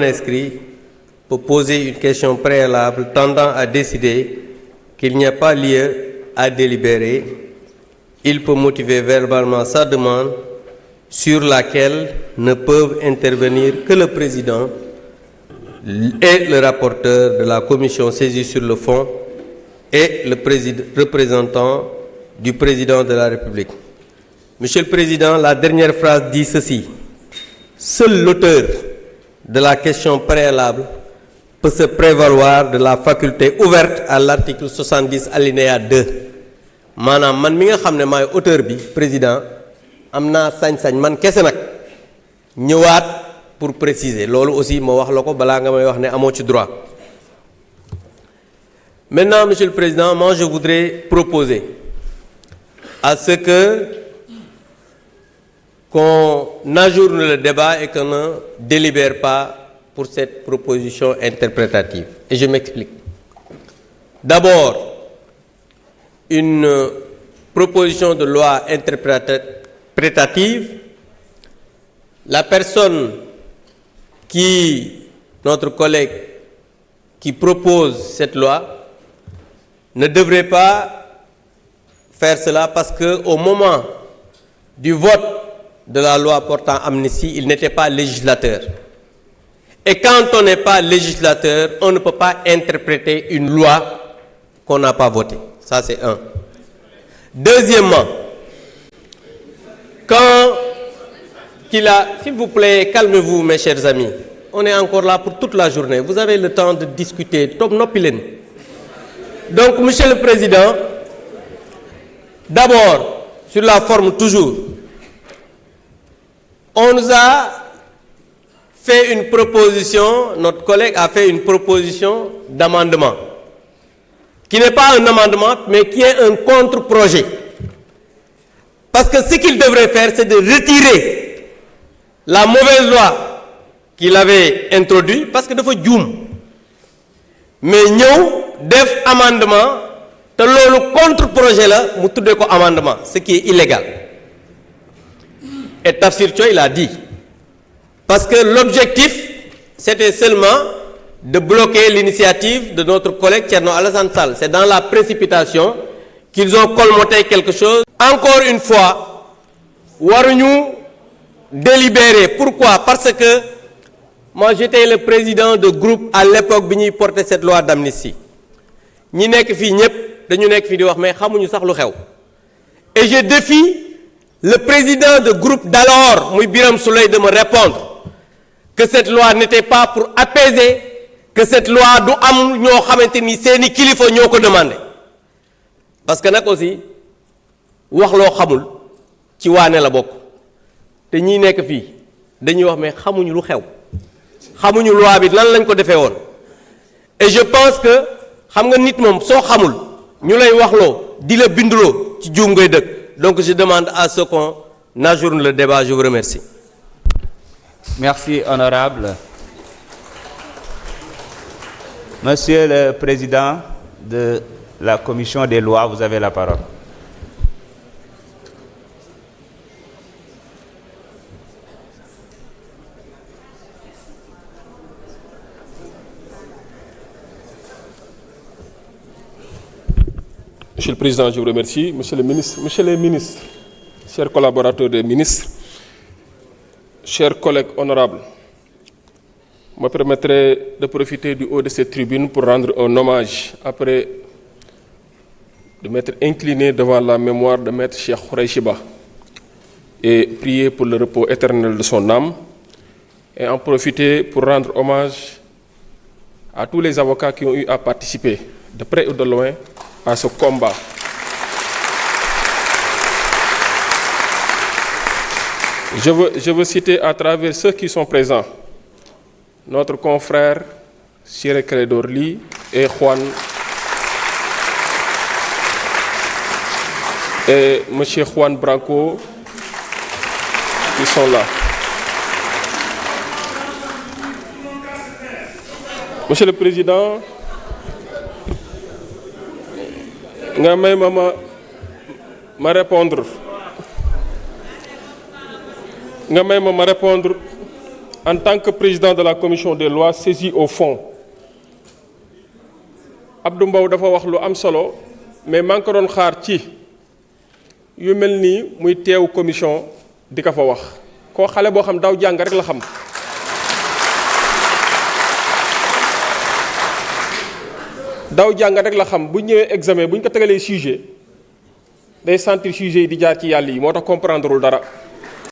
inscrit pour poser une question préalable tendant à décider qu'il n'y a pas lieu à délibérer. Il peut motiver verbalement sa demande sur laquelle ne peuvent intervenir que le président et le rapporteur de la commission saisie sur le fond et le représentant du président de la République. Monsieur le Président, la dernière phrase dit ceci. Seul l'auteur de la question préalable peut se prévaloir de la faculté ouverte à l'article 70 alinéa 2. maanaam man mi nga xam ne maay auteur bi président am naa sañ-sañ man kese nag ñëwaat pour préciser loolu aussi ma wax la ko balaa nga may wax ne amoo ci droit. Maintenant, Monsieur le Président, moi je voudrais proposer à ce qu'on ajourne le débat et qu'on ne délibère pas pour cette proposition interprétative. Et je m'explique. D'abord, une proposition de loi interprétative, la personne notre collègue qui propose cette loi, ne devrait pas faire cela parce qu'au moment du vote de la loi portant amnistie, il n'était pas législateur. Et quand on n'est pas législateur, on ne peut pas interpréter une loi qu'on n'a pas votée. Ça, c'est un. Deuxièmement, s'il vous plaît, calmez-vous, mes chers amis. On est encore là pour toute la journée. Vous avez le temps de discuter. Donc, Monsieur le Président, d'abord, sur la forme toujours, on nous a fait une proposition, notre collègue a fait une proposition d'amendement, qui n'est pas un amendement, mais qui est un contre-projet. Parce que ce qu'il devrait faire, c'est de retirer la mauvaise loi qu'il avait introduite, parce que dafa juum mais ñëw def amendement te loolu contre-projet la mu tuddee ko amendement, ce qui est illégal. Et Tafsir Thioye il a dit, parce que l'objectif c'était seulement de bloquer l'initiative de notre collègue Thierno Alassane Sall. C'est dans la précipitation qu'ils ont colmaté quelque chose. Encore une fois, waruñu délibérer. Pourquoi? Parce que moi j'étais le président de groupe à l'époque bi ñuy porter cette loi d'amnistie. ñi nekk fii ñëpp dañu nekk fii di wax mais xamuñu sax lu xew. Et je défie le président de groupe d'alors, muy Birame Souleye, de me répondre que cette loi n'était pas pour apaiser, que cette loi du am ñoo xamante ni seeni kilifa ñoo ko demandé. Parce que nag aussi wax loo xamul ci waane la bokk te ñi nekk fii dañuy wax mais xamuñu lu xew xamuñu loi bi lan lañ ko defee woon. Et je pense que xam nga nit moom soo xamul ñu lay waxloo di la binduloo ci juum ngay dëkk. Donc je demande à ce qu'on ajourne le débat. Je vous remercie. Merci, honorable. Monsieur le Président de la Commission des lois, vous avez la parole. Monsieur le Président, je vous remercie. Monsieur les ministres, chers collaborateurs des ministres, chers collègues honorables, je me permettrai de profiter du haut de cette tribune pour rendre un hommage après de m'être incliné devant la mémoire de Maître Cheikh Khoureychi Ba et prier pour le repos éternel de son âme, et en profiter pour rendre hommage à tous les avocats qui ont eu à participer de près ou de loin à ce combat. Je veux citer à travers ceux qui sont présents notre confrère Ciré Clédor Ly et monsieur Juan Branco qui sont là. Monsieur le Président, nga may ma répondre en tant que président de la commission des lois saisi au fond Abdou Mbow dafa wax lu am solo mais maa ngi ko doon xaar ci yu mel nii muy teew commission di ko fa wax koo xale boo xam daw jàng rek la xam daw jàng rek la xam bu ñëwee examen bu ñu ko tegalee sujet day sentir sujet yi di jaar ci yàlla yi moo tax comprendrewul dara